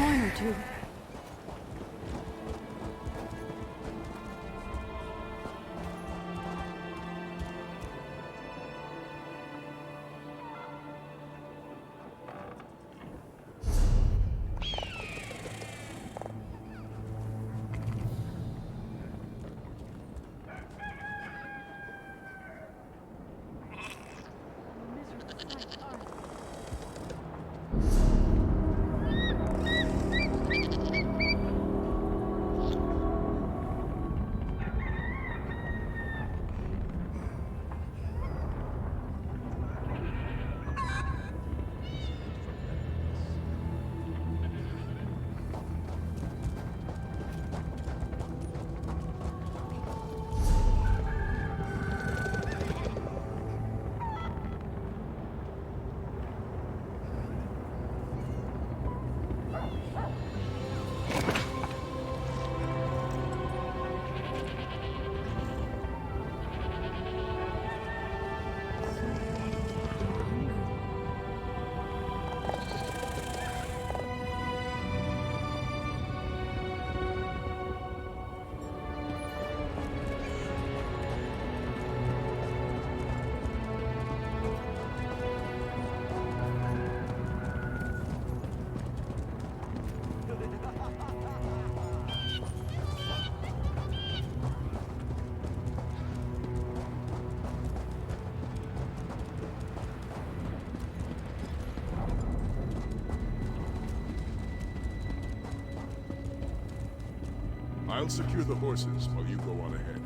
coin or two. I'll secure the horses while you go on ahead.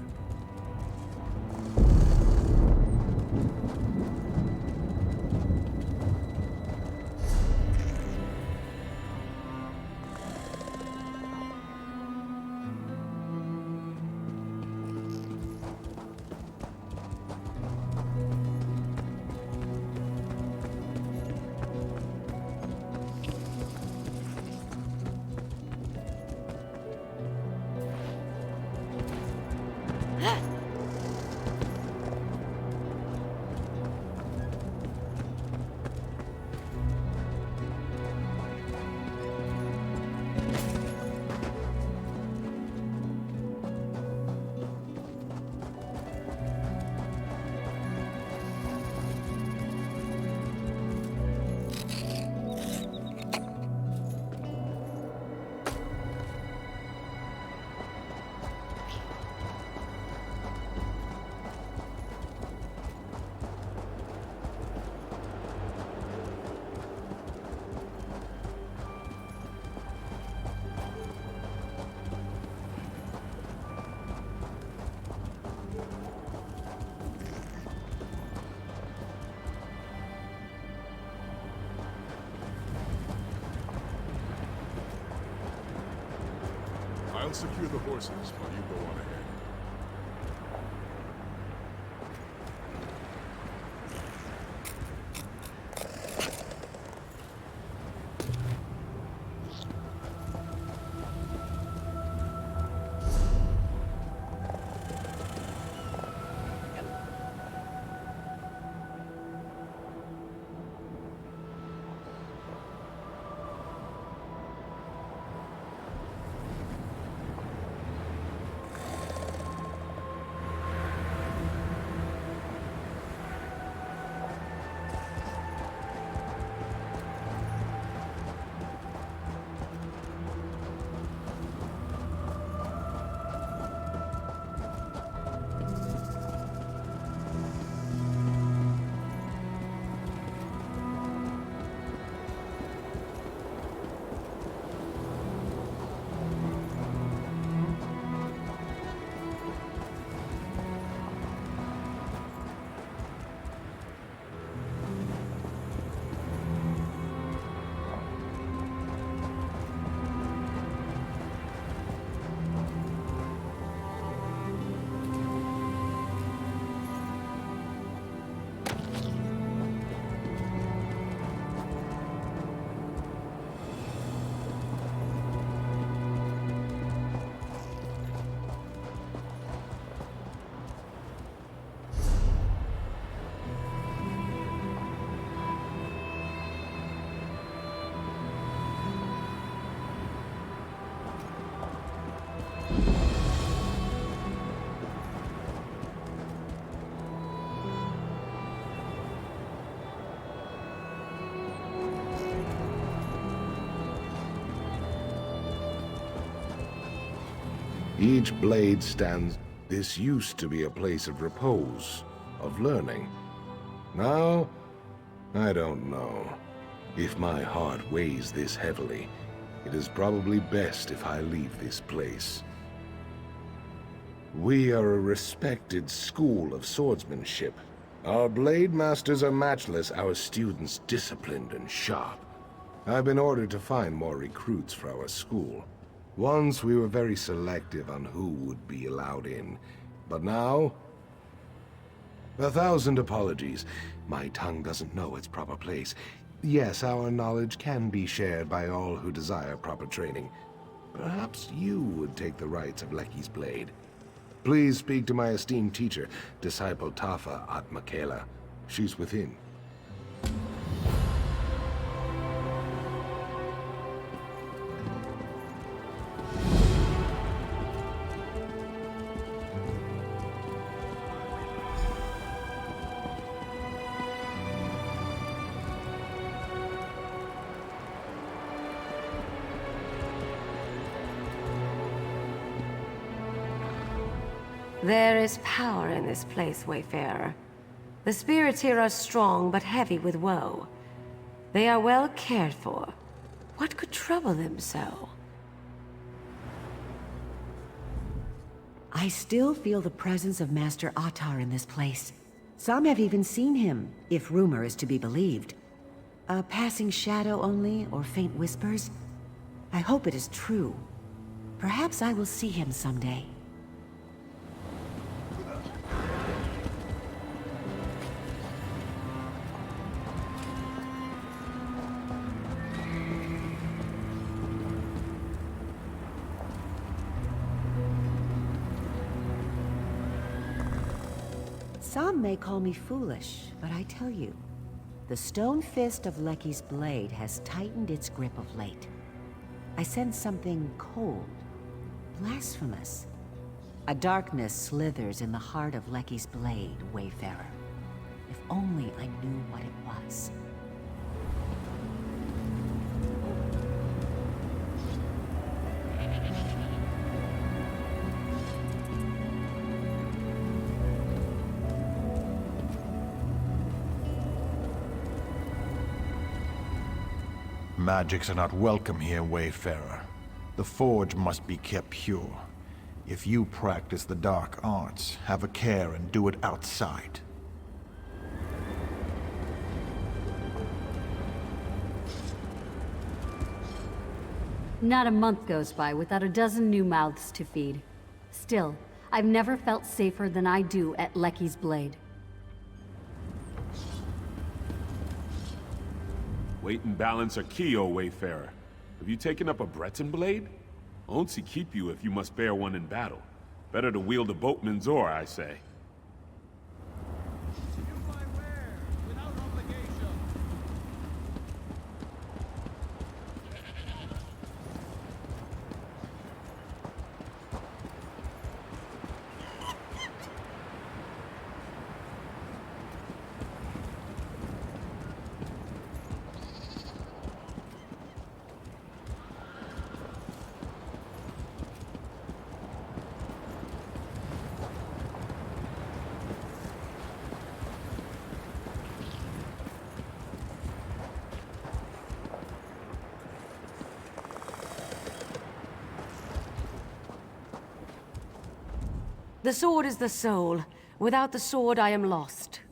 I'll secure the horses while you go on ahead. Each blade stands... This used to be a place of repose, of learning. Now, I don't know. If my heart weighs this heavily, it is probably best if I leave this place. We are a respected school of swordsmanship. Our blade masters are matchless, our students disciplined and sharp. I've been ordered to find more recruits for our school. Once we were very selective on who would be allowed in, but now... 1,000 apologies. My tongue doesn't know its proper place. Yes, our knowledge can be shared by all who desire proper training. Perhaps you would take the rights of Leki's blade. Please speak to my esteemed teacher, Disciple Tafa at-Makela. She's within. There is power in this place, Wayfarer. The spirits here are strong, but heavy with woe. They are well cared for. What could trouble them so? I still feel the presence of Master Atar in this place. Some have even seen him, if rumor is to be believed. A passing shadow only, or faint whispers? I hope it is true. Perhaps I will see him someday. Some may call me foolish, but I tell you, the stone fist of Leki's blade has tightened its grip of late. I sense something cold, blasphemous. A darkness slithers in the heart of Leki's blade, Wayfarer. If only I knew what it was. Magics are not welcome here, Wayfarer. The forge must be kept pure. If you practice the dark arts, have a care and do it outside. Not a month goes by without a dozen new mouths to feed. Still, I've never felt safer than I do at Leki's blade. Weight and balance are key, O Wayfarer. Have you taken up a Breton blade? Only keep you if you must bear one in battle. Better to wield a boatman's oar, I say. The sword is the soul. Without the sword, I am lost.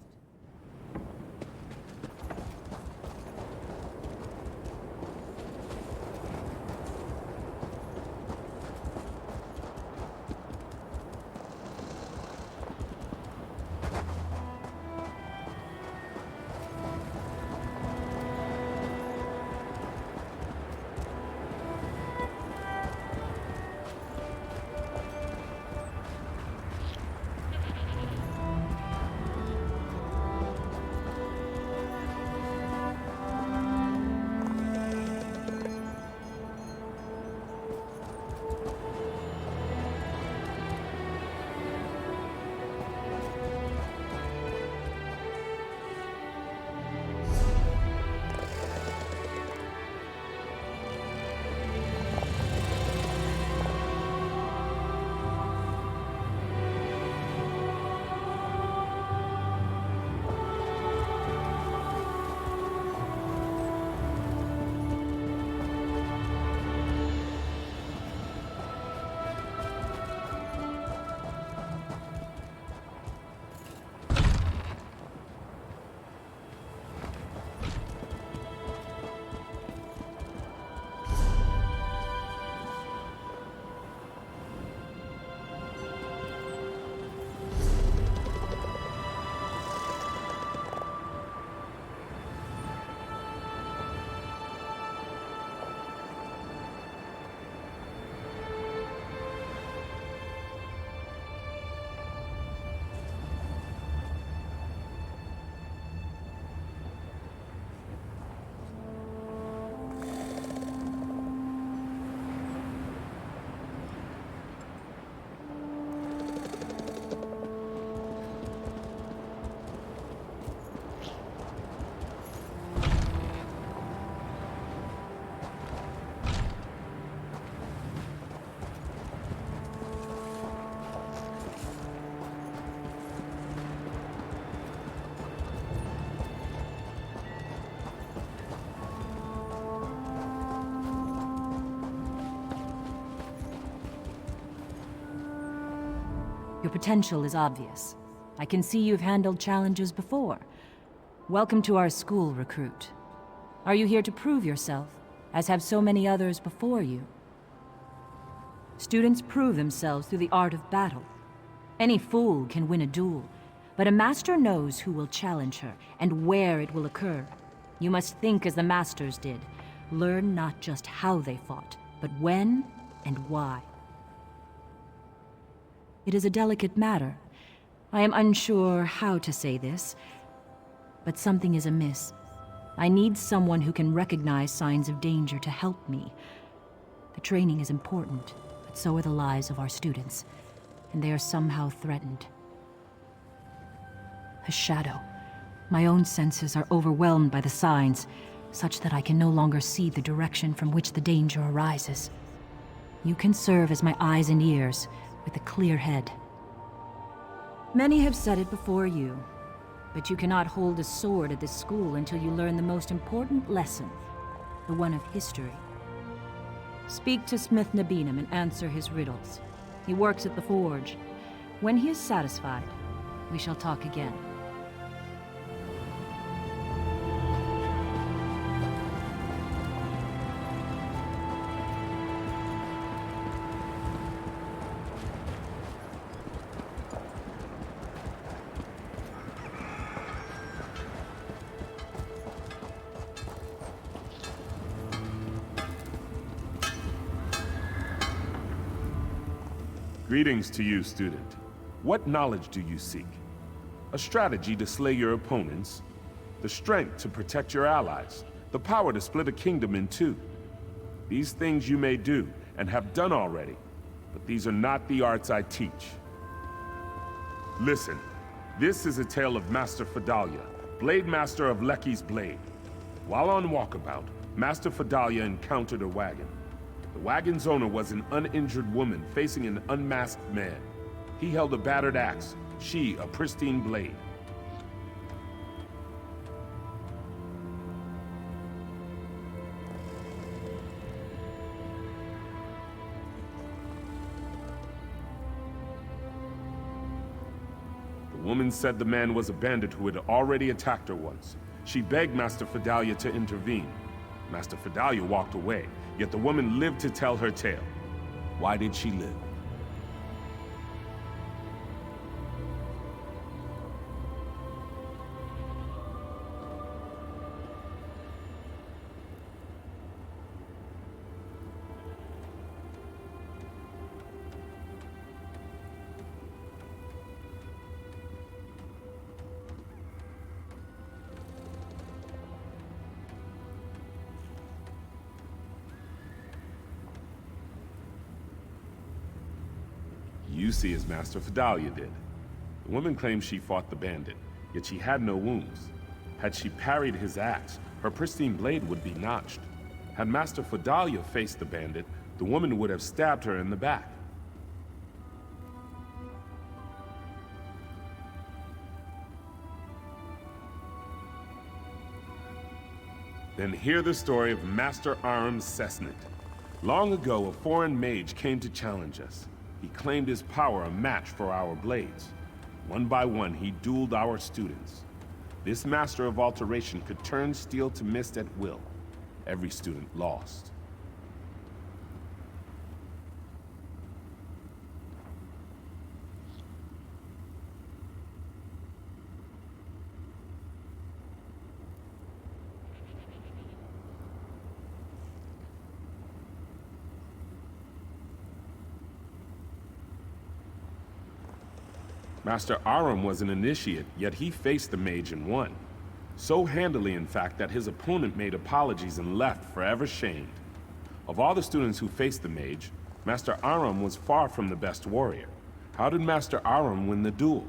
Your potential is obvious. I can see you've handled challenges before. Welcome to our school, recruit. Are you here to prove yourself, as have so many others before you? Students prove themselves through the art of battle. Any fool can win a duel, but a master knows who will challenge her and where it will occur. You must think as the masters did. Learn not just how they fought, but when and why. It is a delicate matter. I am unsure how to say this, but something is amiss. I need someone who can recognize signs of danger to help me. The training is important, but so are the lives of our students, and they are somehow threatened. A shadow. My own senses are overwhelmed by the signs, such that I can no longer see the direction from which the danger arises. You can serve as my eyes and ears, with a clear head. Many have said it before you, but you cannot hold a sword at this school until you learn the most important lesson, the one of history. Speak to Smith Nabeenam and answer his riddles. He works at the forge. When he is satisfied, we shall talk again. Greetings to you, student. What knowledge do you seek? A strategy to slay your opponents, the strength to protect your allies, the power to split a kingdom in two. These things you may do, and have done already, but these are not the arts I teach. Listen, this is a tale of Master Fadalia, Blade Master of Leki's Blade. While on walkabout, Master Fadalia encountered a wagon. The wagon's owner was an uninjured woman facing an unmasked man. He held a battered axe, she a pristine blade. The woman said the man was a bandit who had already attacked her once. She begged Master Fadalia to intervene. Master Fadalia walked away, yet the woman lived to tell her tale. Why did she live? You see as Master Fadalia did. The woman claims she fought the bandit, yet she had no wounds. Had she parried his axe, her pristine blade would be notched. Had Master Fadalia faced the bandit, the woman would have stabbed her in the back. Then hear the story of Master Ahram's Sesnit. Long ago, a foreign mage came to challenge us. He claimed his power a match for our blades. One by one, he dueled our students. This master of alteration could turn steel to mist at will. Every student lost. Master Ahram was an initiate, yet he faced the mage and won. So handily, in fact, that his opponent made apologies and left forever shamed. Of all the students who faced the mage, Master Ahram was far from the best warrior. How did Master Ahram win the duel?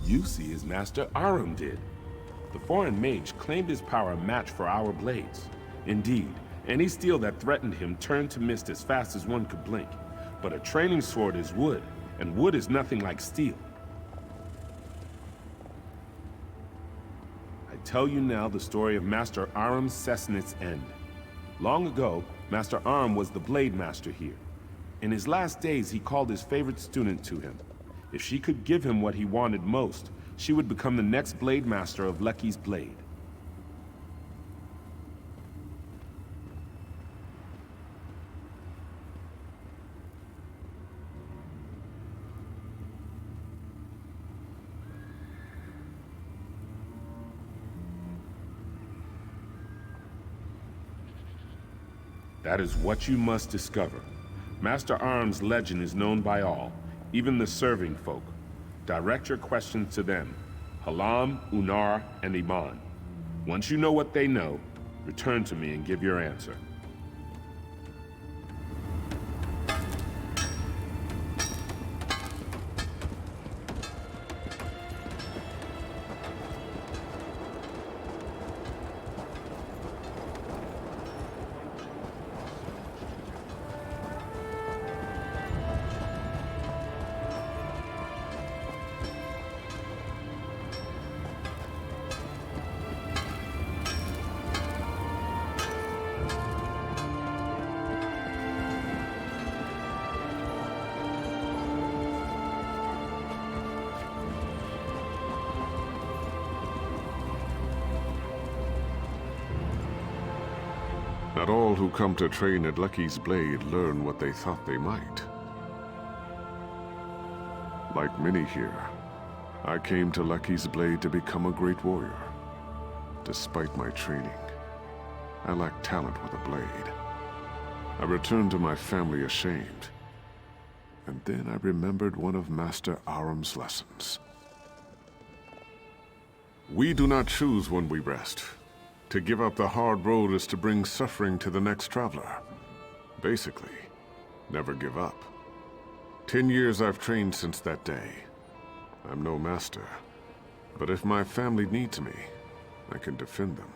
You see as Master Ahram did. The foreign mage claimed his power a match for our blades. Indeed, any steel that threatened him turned to mist as fast as one could blink. But a training sword is wood, and wood is nothing like steel. I tell you now the story of Master Ahram Sesnit's end. Long ago, Master Ahram was the blade master here. In his last days, he called his favorite student to him. If she could give him what he wanted most, she would become the next blade master of Leki's blade. That is what you must discover. Master Ahram's legend is known by all, even the serving folk. Direct your questions to them, Halam, Unar, and Iman. Once you know what they know, return to me and give your answer. Not all who come to train at Leki's blade learn what they thought they might. Like many here, I came to Leki's blade to become a great warrior. Despite my training, I lacked talent with a blade. I returned to my family ashamed. And then I remembered one of Master Ahram's lessons. We do not choose when we rest. To give up the hard road is to bring suffering to the next traveler. Basically, never give up. 10 years I've trained since that day. I'm no master, but if my family needs me, I can defend them.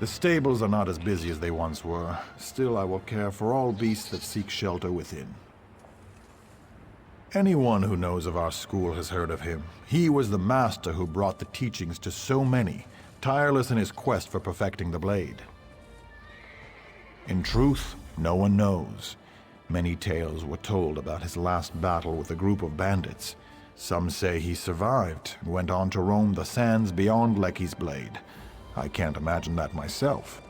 The stables are not as busy as they once were. Still, I will care for all beasts that seek shelter within. Anyone who knows of our school has heard of him. He was the master who brought the teachings to so many, tireless in his quest for perfecting the blade. In truth, no one knows. Many tales were told about his last battle with a group of bandits. Some say he survived and went on to roam the sands beyond Leki's blade. I can't imagine that myself.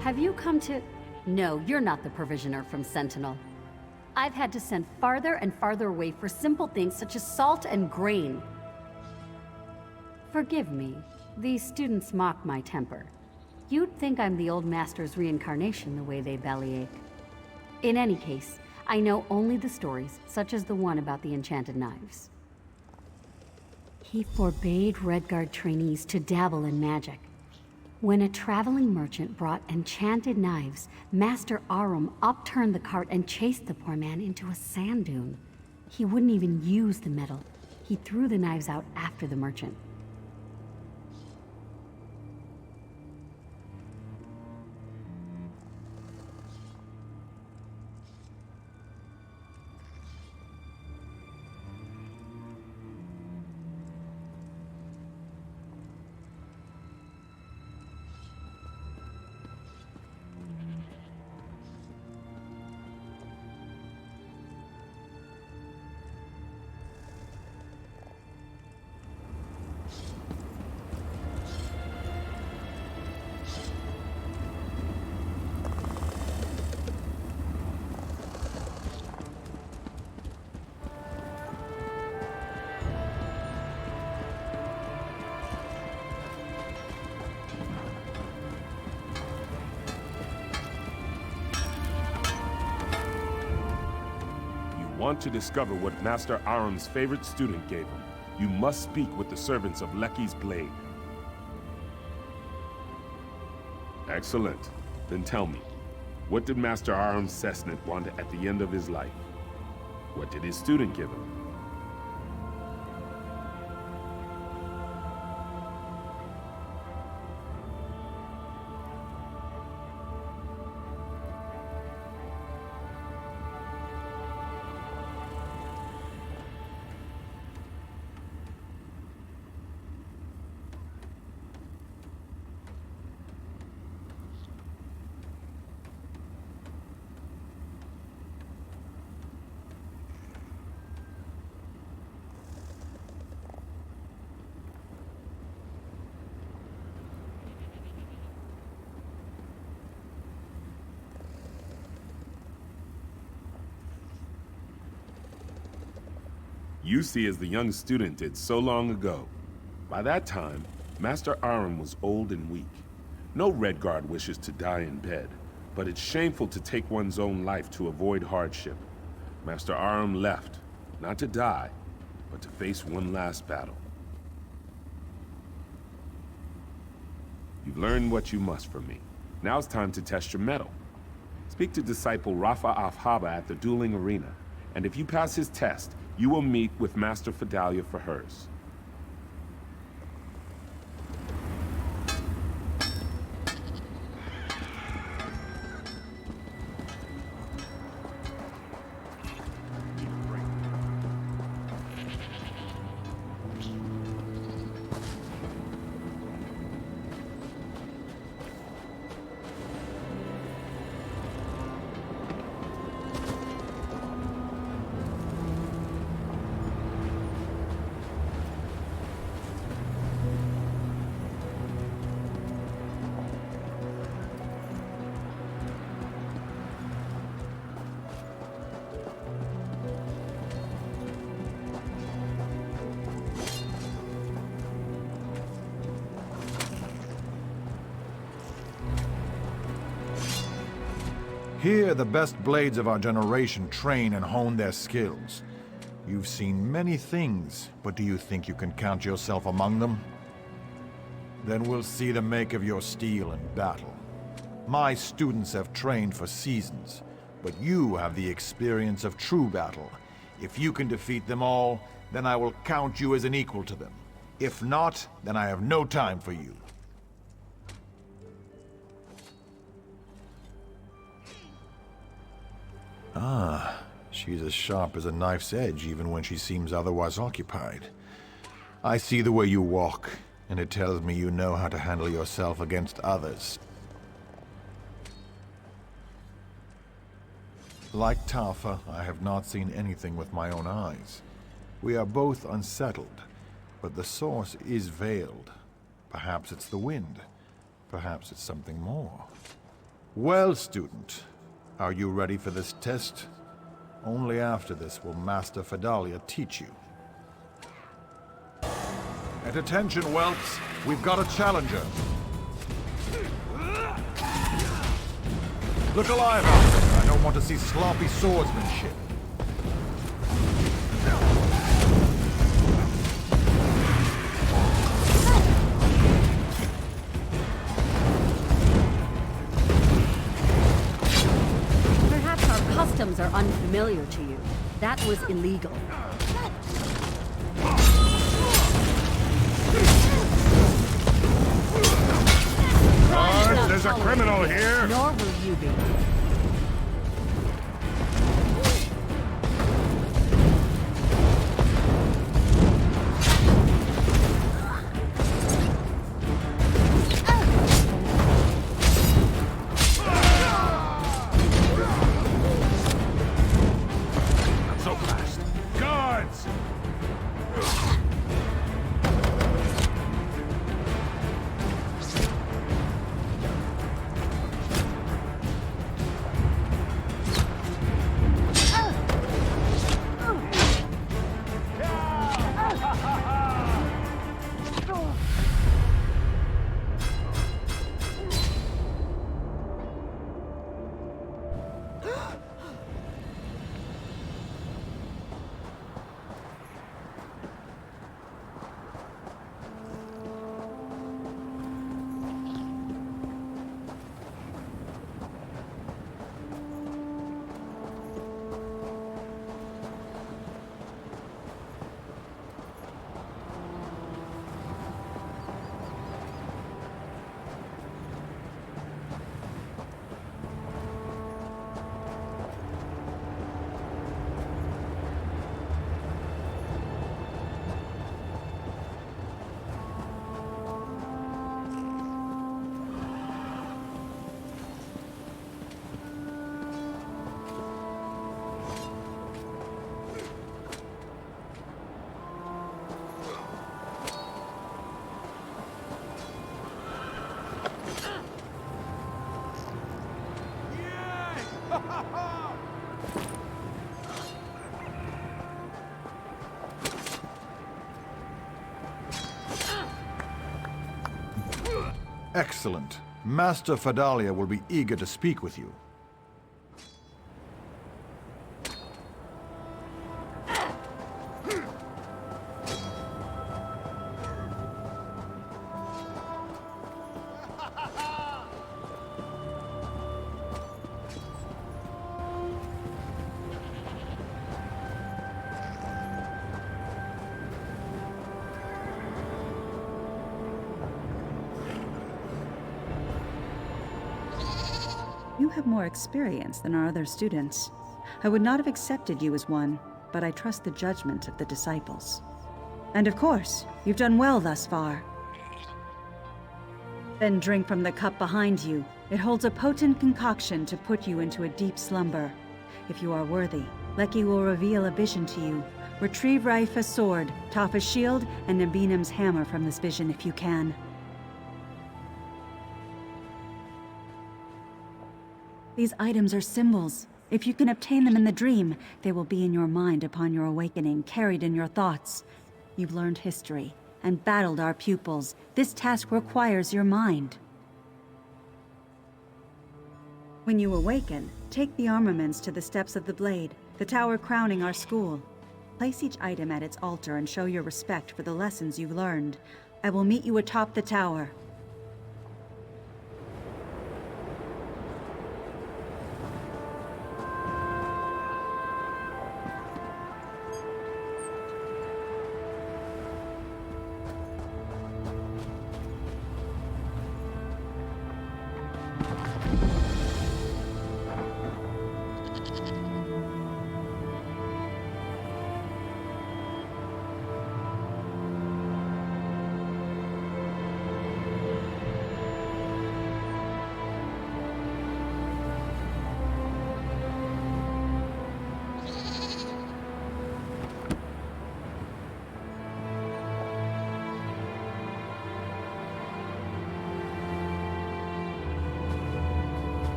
Have you come to... No, you're not the provisioner from Sentinel. I've had to send farther and farther away for simple things such as salt and grain. Forgive me. These students mock my temper. You'd think I'm the old master's reincarnation the way they bellyache. In any case, I know only the stories, such as the one about the enchanted knives. He forbade Redguard trainees to dabble in magic. When a traveling merchant brought enchanted knives, Master Ahram upturned the cart and chased the poor man into a sand dune. He wouldn't even use the metal. He threw the knives out after the merchant. Want to discover what Master Ahram's favorite student gave him, you must speak with the servants of Leki's blade. Excellent. Then tell me, what did Master Ahram Sesnit want at the end of his life? What did his student give him? You see as the young student did so long ago. By that time, Master Ahram was old and weak. No Redguard wishes to die in bed, but it's shameful to take one's own life to avoid hardship. Master Ahram left, not to die, but to face one last battle. You've learned what you must from me. Now it's time to test your mettle. Speak to Disciple Raifa af-Haba at the dueling arena, and if you pass his test, you will meet with Master Fadalia for hers. Here, the best blades of our generation train and hone their skills. You've seen many things, but do you think you can count yourself among them? Then we'll see the make of your steel in battle. My students have trained for seasons, but you have the experience of true battle. If you can defeat them all, then I will count you as an equal to them. If not, then I have no time for you. Ah, she's as sharp as a knife's edge even when she seems otherwise occupied. I see the way you walk, and it tells me you know how to handle yourself against others. Like Tafa, I have not seen anything with my own eyes. We are both unsettled, but the source is veiled. Perhaps it's the wind. Perhaps it's something more. Well, student, are you ready for this test? Only after this will Master Fadalia teach you. At attention, whelps. We've got a challenger. Look alive out there. I don't want to see sloppy swordsmanship. Perhaps our customs are unfamiliar to you. That was illegal. Guards, there's a criminal here! Nor will you be. Not so fast. Guards! Excellent. Master Fadalia will be eager to speak with you. You have more experience than our other students. I would not have accepted you as one, but I trust the judgment of the disciples. And of course, you've done well thus far. Then drink from the cup behind you. It holds a potent concoction to put you into a deep slumber. If you are worthy, Leki will reveal a vision to you. Retrieve Raifa's sword, Tafa's shield, and Nabeenam's hammer from this vision if you can. These items are symbols. If you can obtain them in the dream, they will be in your mind upon your awakening, carried in your thoughts. You've learned history and battled our pupils. This task requires your mind. When you awaken, take the armaments to the steps of the blade, the tower crowning our school. Place each item at its altar and show your respect for the lessons you've learned. I will meet you atop the tower.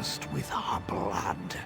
thirst with our blood.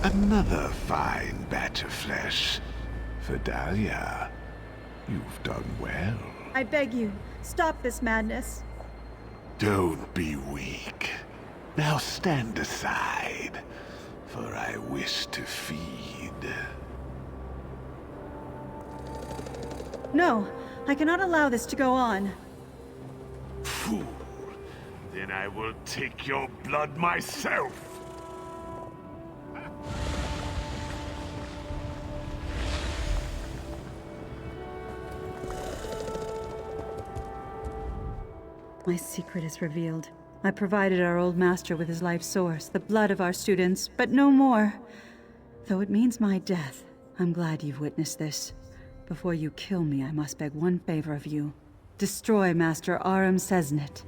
Another fine batch of flesh. Fadalia, you've done well. I beg you, stop this madness. Don't be weak. Now stand aside, for I wish to feed. No, I cannot allow this to go on. Fool. Then I will take your blood myself. My secret is revealed. I provided our old master with his life source, the blood of our students, but no more. Though it means my death, I'm glad you've witnessed this. Before you kill me, I must beg one favor of you. Destroy Master Ahram Sesnit.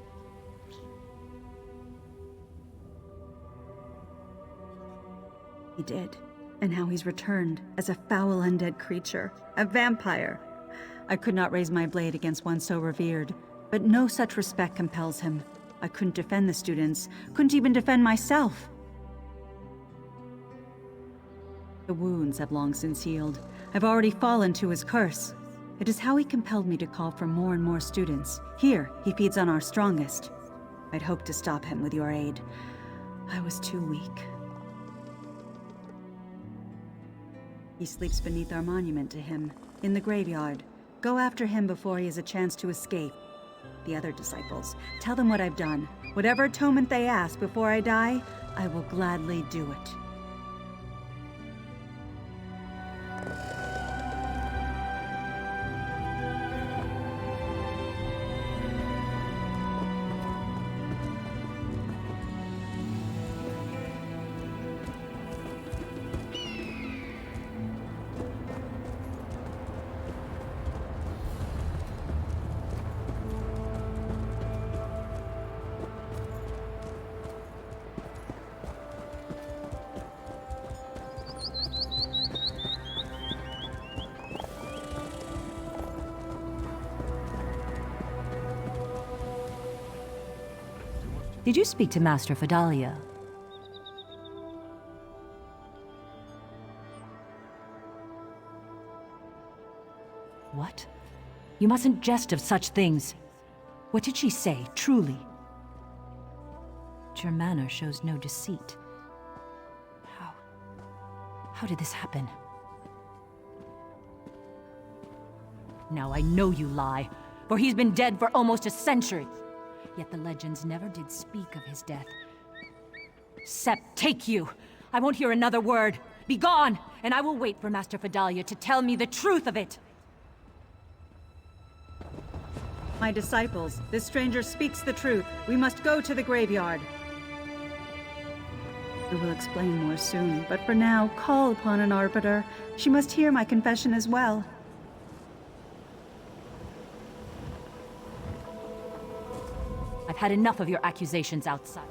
He did, and now he's returned as a foul undead creature, a vampire. I could not raise my blade against one so revered, but no such respect compels him. I couldn't defend the students, couldn't even defend myself. The wounds have long since healed. I've already fallen to his curse. It is how he compelled me to call for more and more students. Here, he feeds on our strongest. I'd hoped to stop him with your aid. I was too weak. He sleeps beneath our monument to him, in the graveyard. Go after him before he has a chance to escape. The other disciples, tell them what I've done. Whatever atonement they ask before I die, I will gladly do it. Did you speak to Master Fadalia? What? You mustn't jest of such things. What did she say, truly? Your manner shows no deceit. How did this happen? Now I know you lie, for he's been dead for almost a century. Yet the legends never did speak of his death. Sept, take you! I won't hear another word. Be gone, and I will wait for Master Fadalia to tell me the truth of it. My disciples, this stranger speaks the truth. We must go to the graveyard. I will explain more soon, but for now, call upon an arbiter. She must hear my confession as well. I've had enough of your accusations outside.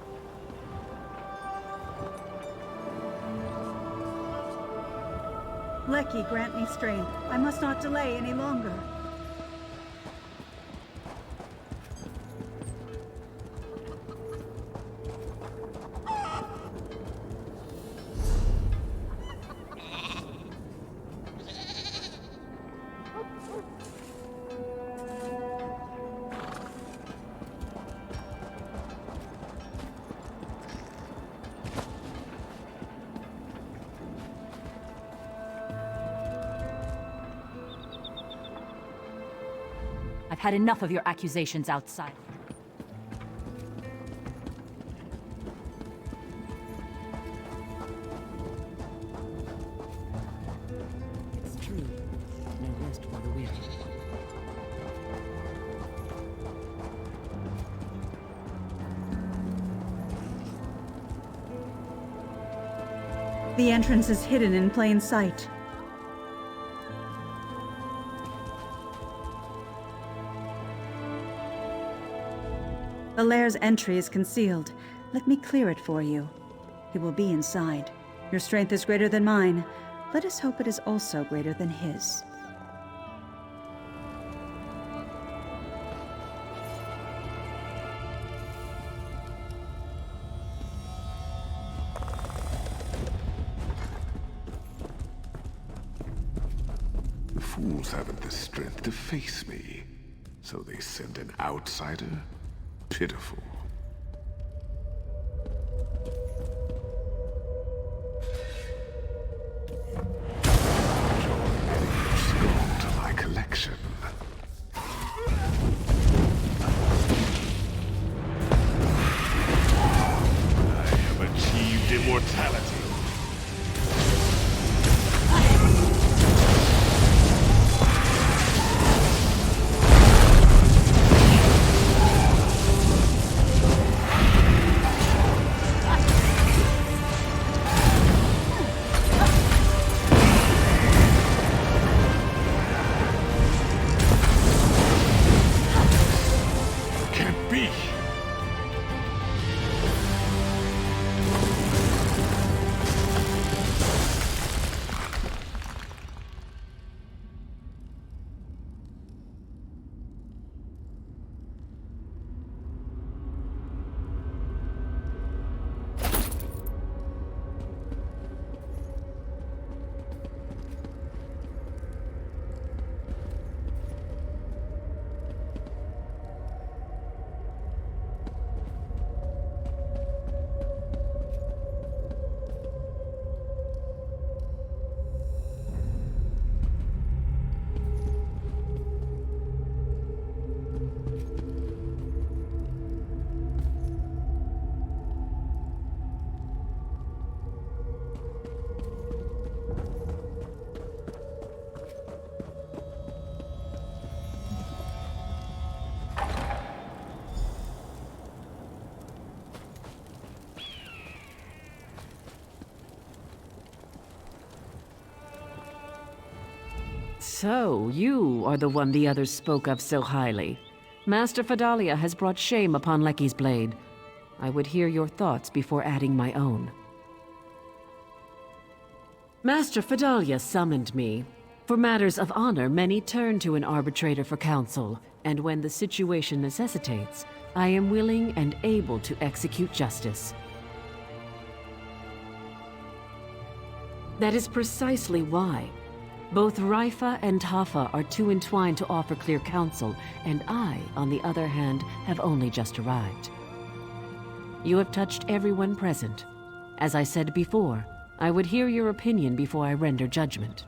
Leki, grant me strength. I must not delay any longer. I've had enough of your accusations outside. It's true. No rest for the weary. The entrance is hidden in plain sight. The lair's entry is concealed. Let me clear it for you. He will be inside. Your strength is greater than mine. Let us hope it is also greater than his. The fools haven't the strength to face me, so they send an outsider? Pitiful. You're adding your skull to my collection. I have achieved immortality. So, you are the one the others spoke of so highly. Master Fadalia has brought shame upon Leki's blade. I would hear your thoughts before adding my own. Master Fadalia summoned me. For matters of honor, many turn to an arbitrator for counsel, and when the situation necessitates, I am willing and able to execute justice. That is precisely why. Both Raifa and Tafa are too entwined to offer clear counsel, and I, on the other hand, have only just arrived. You have touched everyone present. As I said before, I would hear your opinion before I render judgment.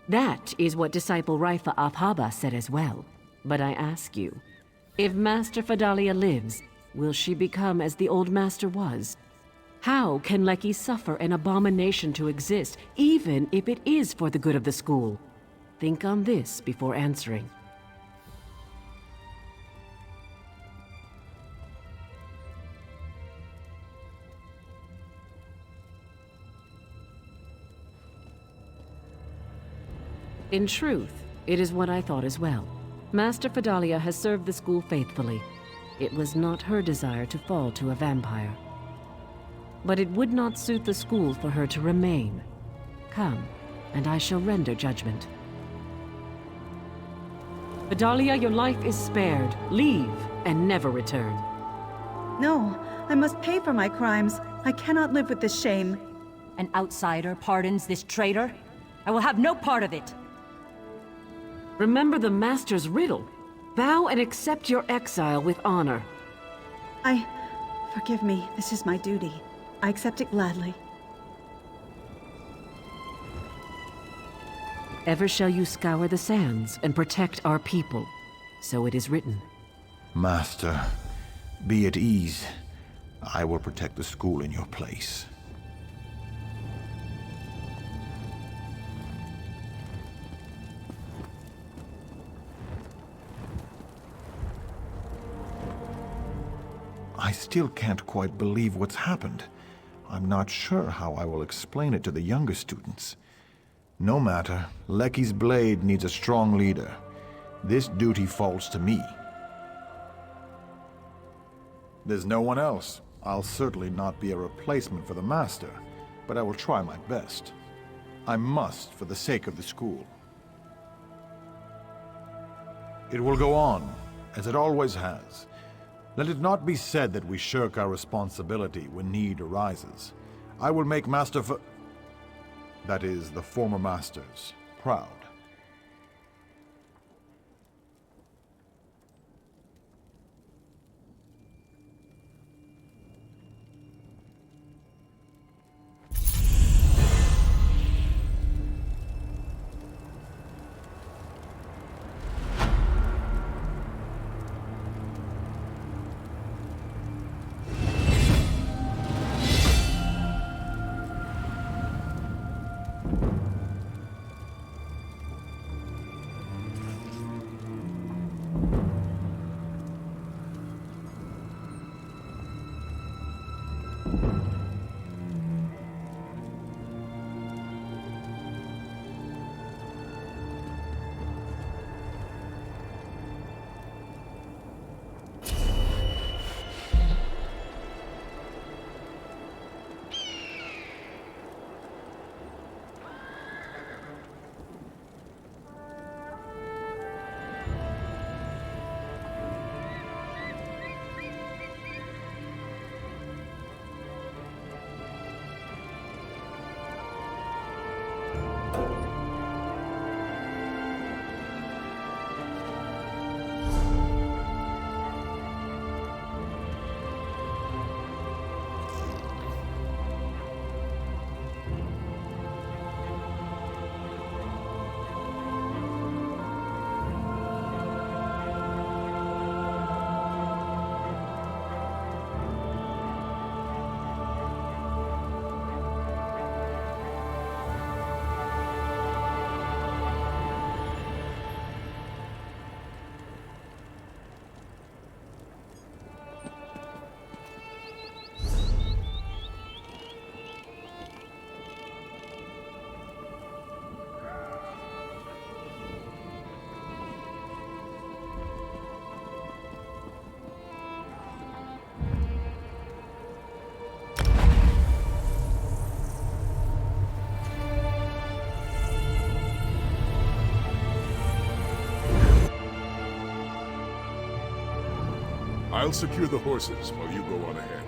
That is what Disciple Raifa af-Haba said as well. But I ask you, if Master Fadalia lives, will she become as the old master was? How can Leki suffer an abomination to exist, even if it is for the good of the school? Think on this before answering. In truth, it is what I thought as well. Master Fadalia has served the school faithfully. It was not her desire to fall to a vampire. But it would not suit the school for her to remain. Come, and I shall render judgment. Fadalia, your life is spared. Leave, and never return. No, I must pay for my crimes. I cannot live with this shame. An outsider pardons this traitor? I will have no part of it. Remember the Master's riddle. Vow and accept your exile with honor. Forgive me, this is my duty. I accept it gladly. Ever shall you scour the sands and protect our people. So it is written. Master, be at ease. I will protect the school in your place. I still can't quite believe what's happened. I'm not sure how I will explain it to the younger students. No matter, Leki's blade needs a strong leader. This duty falls to me. There's no one else. I'll certainly not be a replacement for the Master, but I will try my best. I must, for the sake of the school. It will go on, as it always has. Let it not be said that we shirk our responsibility when need arises. I will make that is, the former Masters, proud. I'll secure the horses while you go on ahead.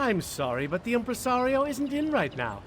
I'm sorry, but the impresario isn't in right now.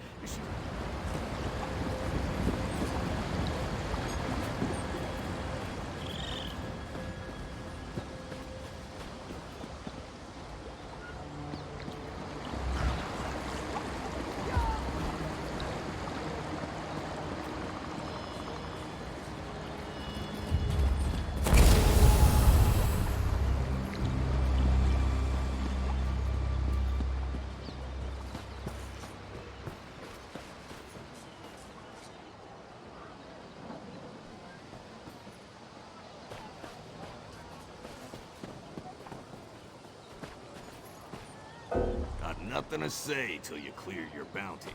Nothing to say till you clear your bounty.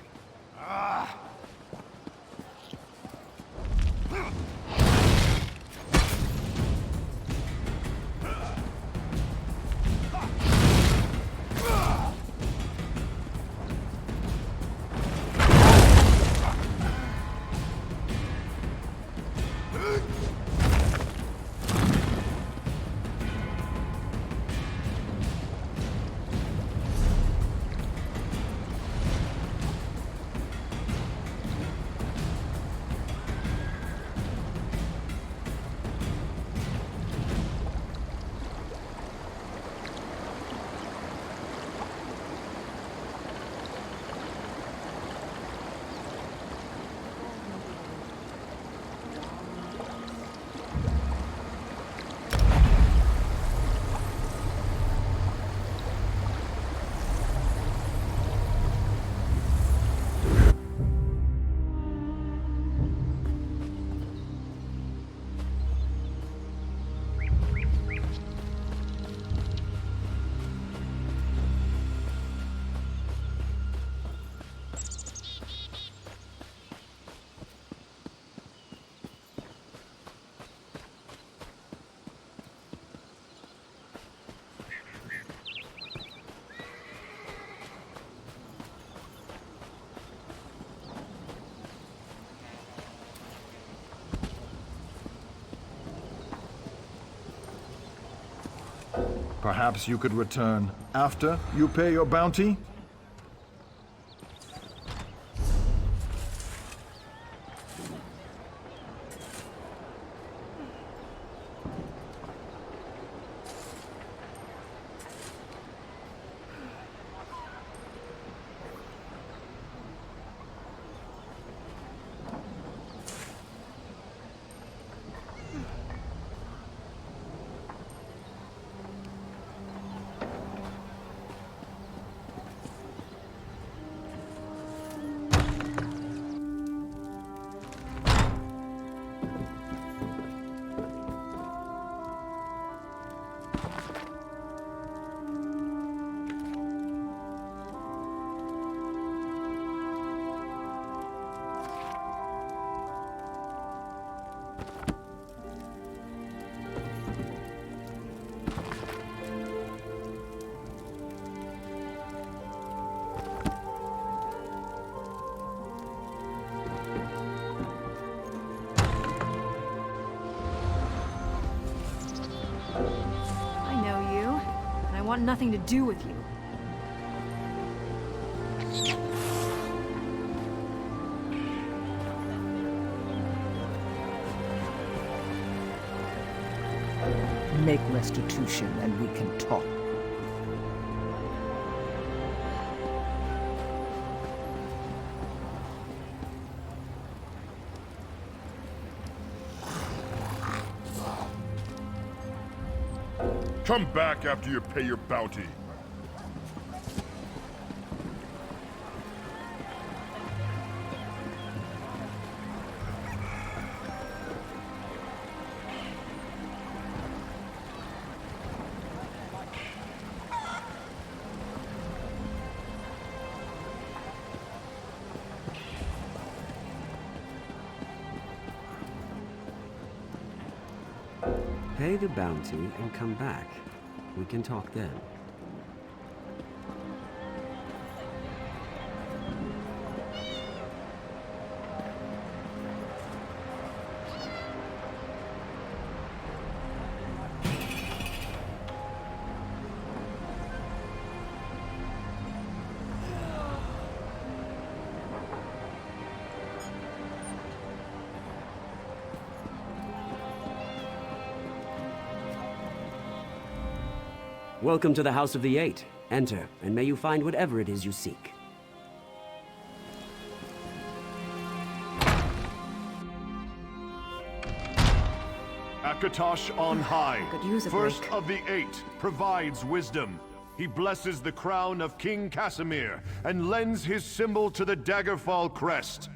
Perhaps you could return after you pay your bounty? I want nothing to do with you. Make restitution and we can talk. Come back after you pay your bounty. Pay the bounty and come back. We can talk then. Welcome to the House of the Eight. Enter, and may you find whatever it is you seek. Akatosh on high, Could use a first break. of the Eight, provides wisdom. He blesses the crown of King Casimir and lends his symbol to the Daggerfall crest.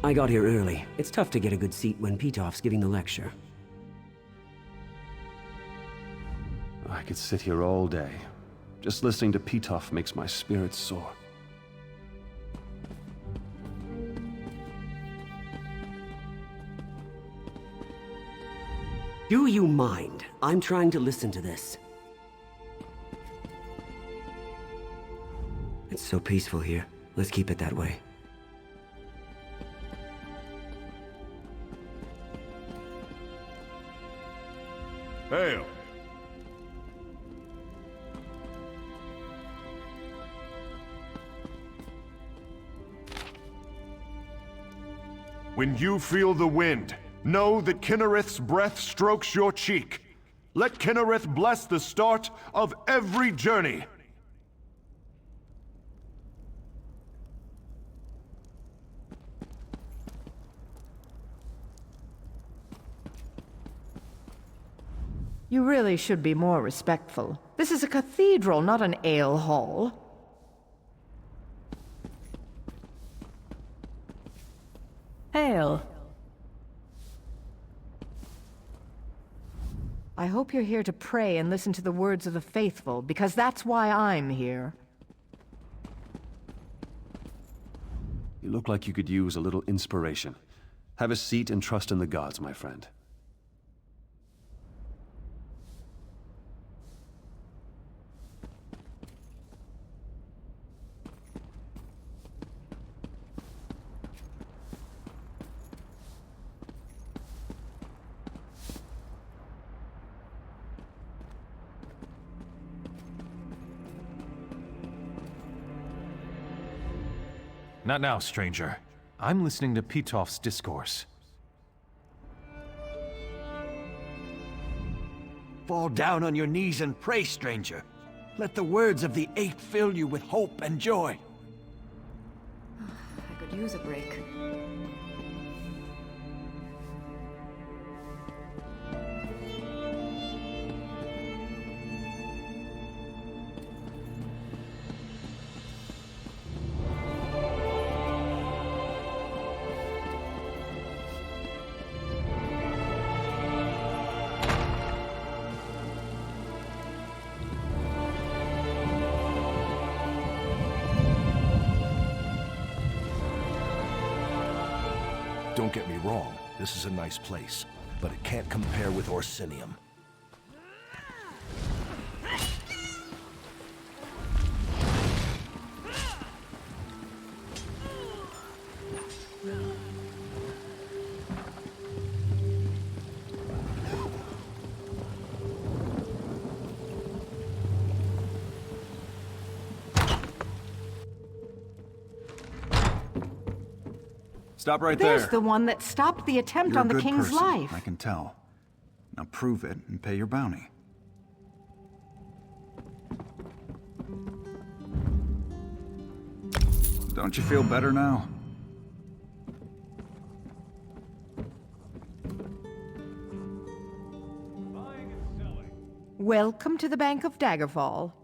I got here early. It's tough to get a good seat when Pitov's giving the lecture. I could sit here all day. Just listening to Pitov makes my spirits soar. Do you mind? I'm trying to listen to this. It's so peaceful here. Let's keep it that way. Hail! When you feel the wind, know that Kinnereth's breath strokes your cheek. Let Kinnereth bless the start of every journey. You really should be more respectful. This is a cathedral, not an ale hall. Hail. I hope you're here to pray and listen to the words of the faithful, because that's why I'm here. You look like you could use a little inspiration. Have a seat and trust in the gods, my friend. Not now, stranger. I'm listening to Pitov's discourse. Fall down on your knees and pray, stranger. Let the words of the Eight fill you with hope and joy. I could use a break. Don't get me wrong, this is a nice place, but it can't compare with Orsinium. Stop right There's there. the one that stopped the attempt You're on a the good king's person, life. I can tell. Now prove it and pay your bounty. Don't you feel better now? Welcome to the Bank of Daggerfall.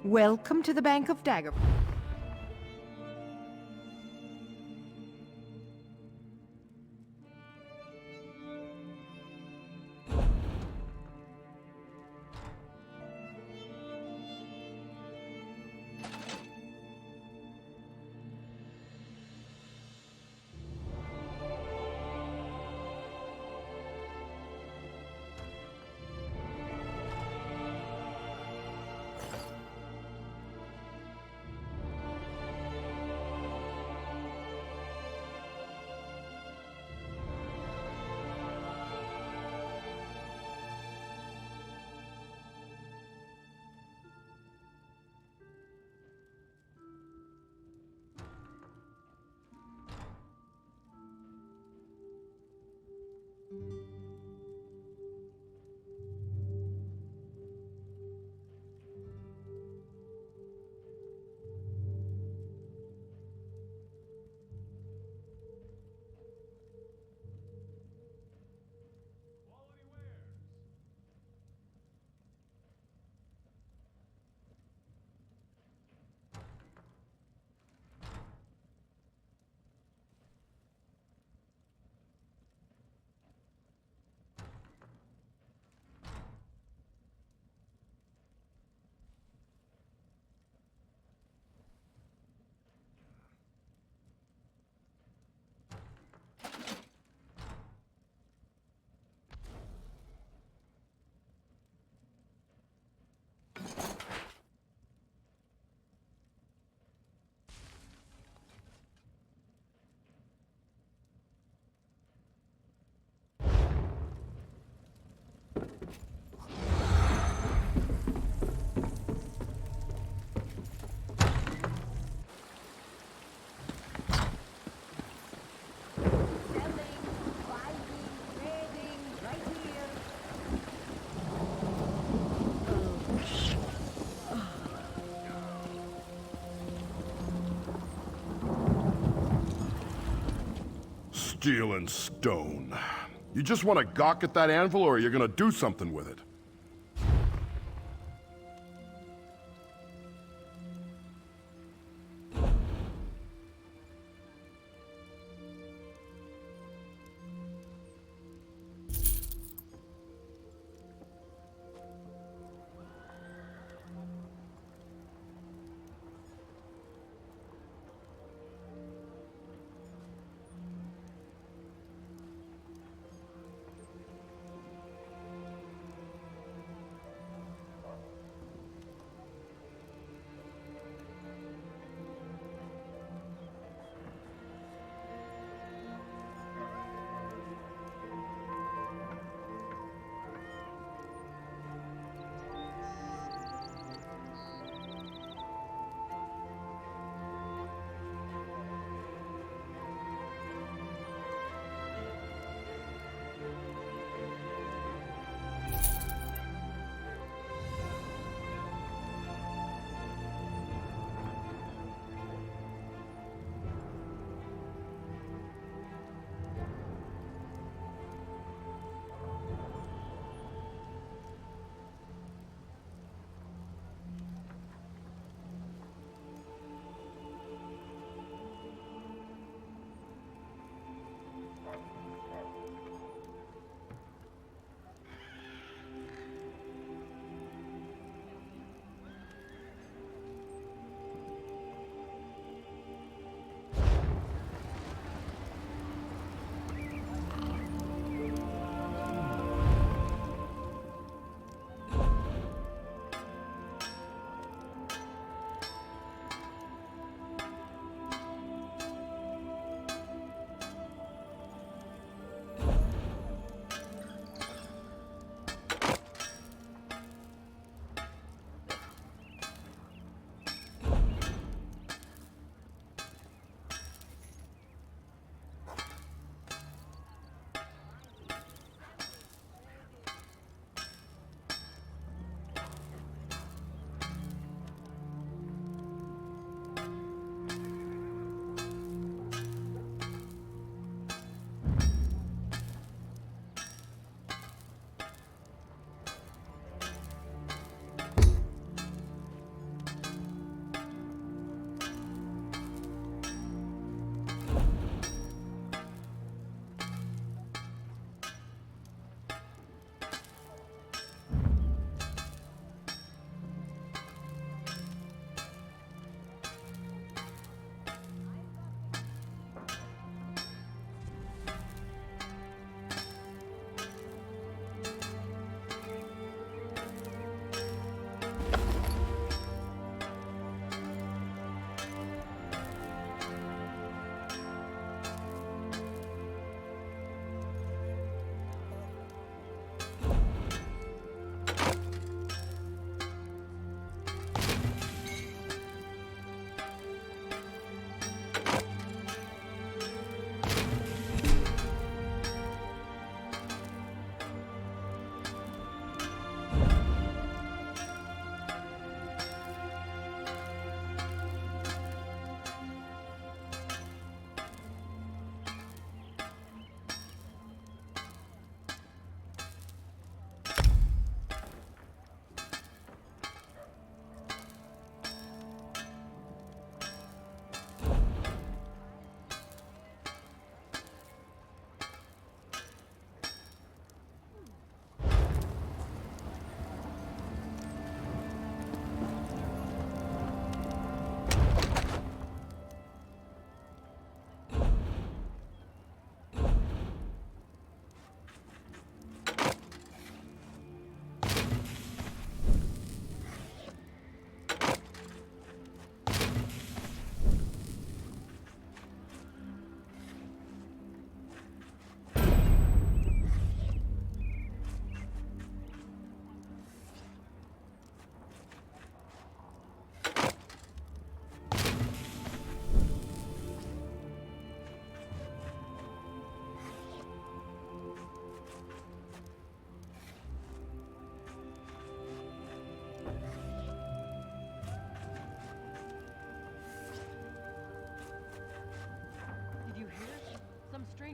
Welcome to the Bank of Daggerfall. Steel and stone. You just want to gawk at that anvil, or you're gonna do something with it?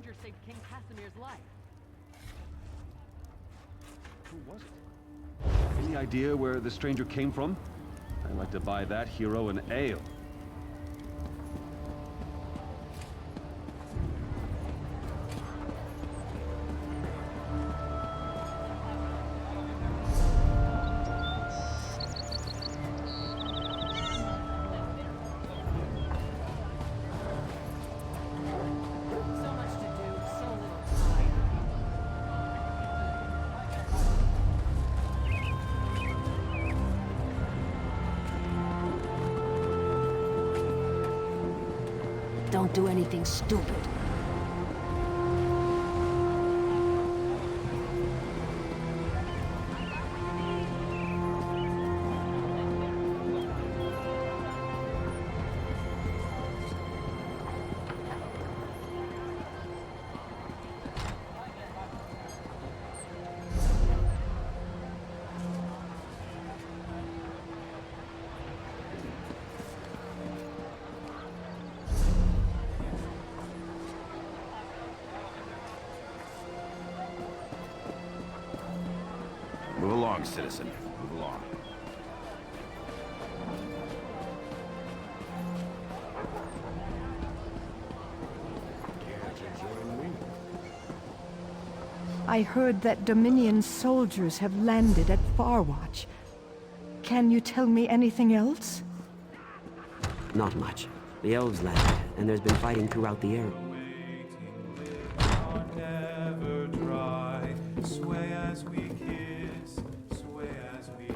stranger saved King Casimir's life. Who was it? Any idea where the stranger came from? I'd like to buy that hero an ale. Don't do anything stupid. Move along, citizen. Move along. I heard that Dominion soldiers have landed at Farwatch. Can you tell me anything else? Not much. The elves landed, and there's been fighting throughout the area. Never dry. Sway as we kiss. Sway as we kiss.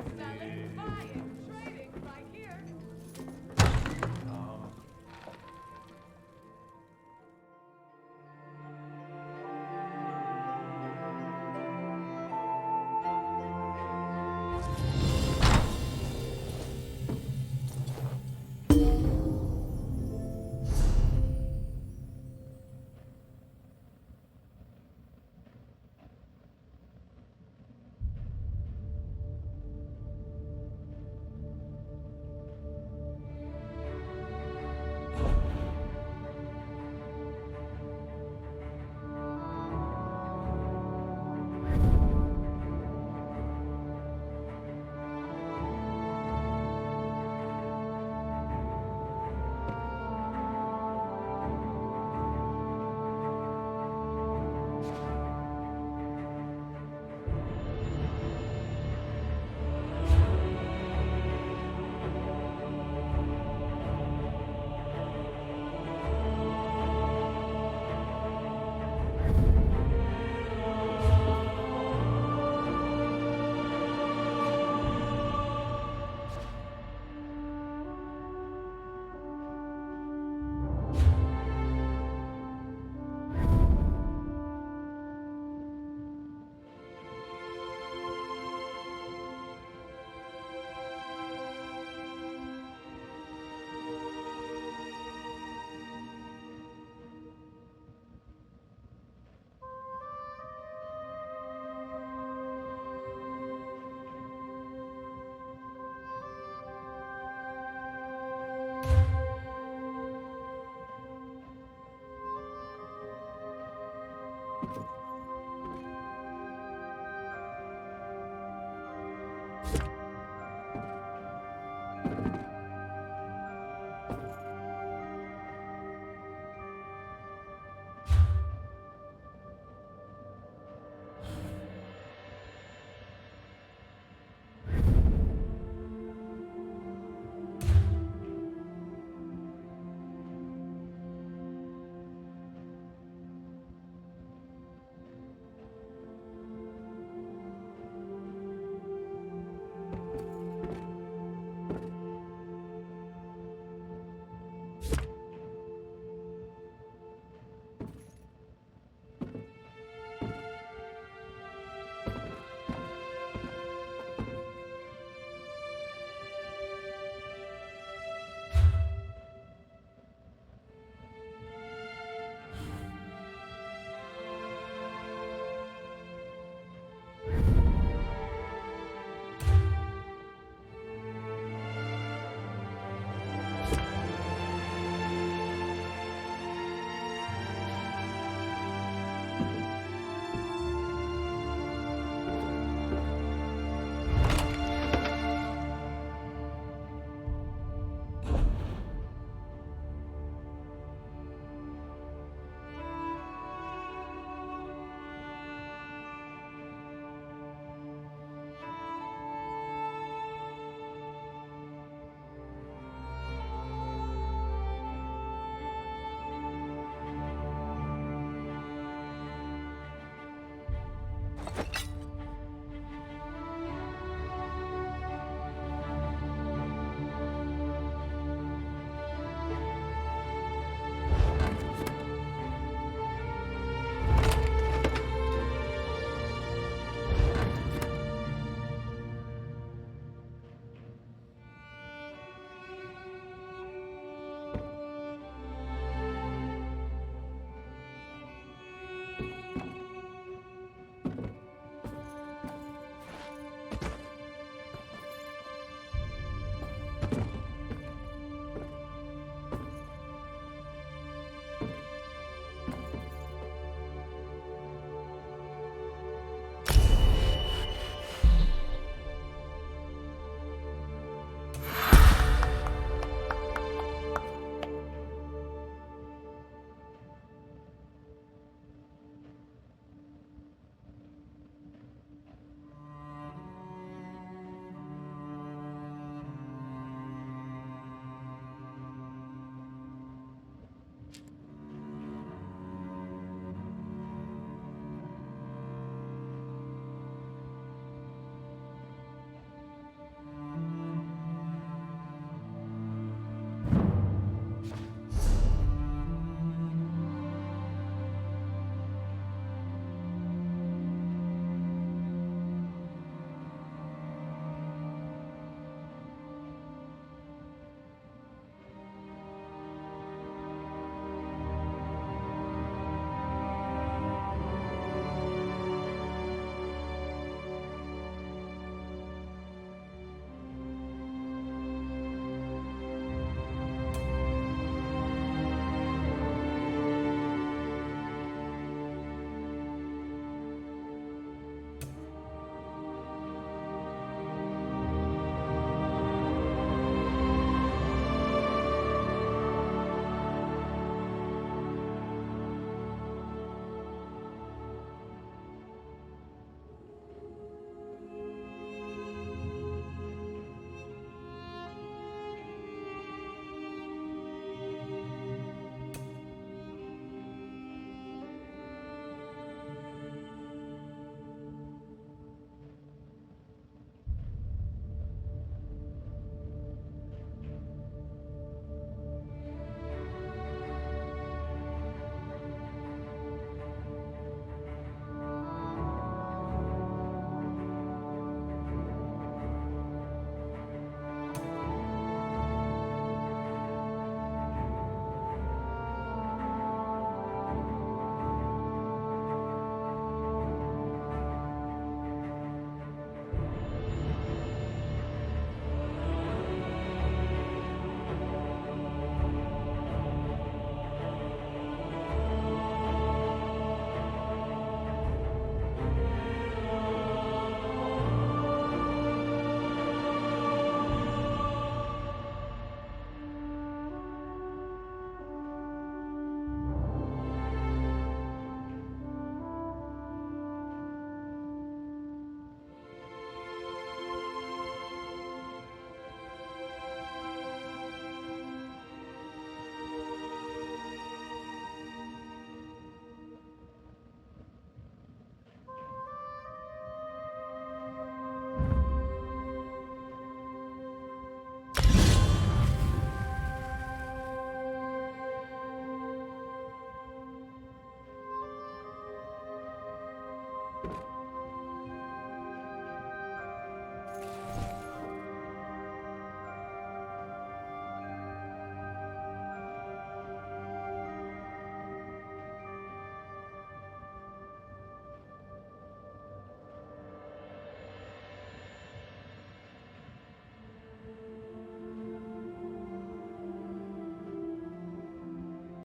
you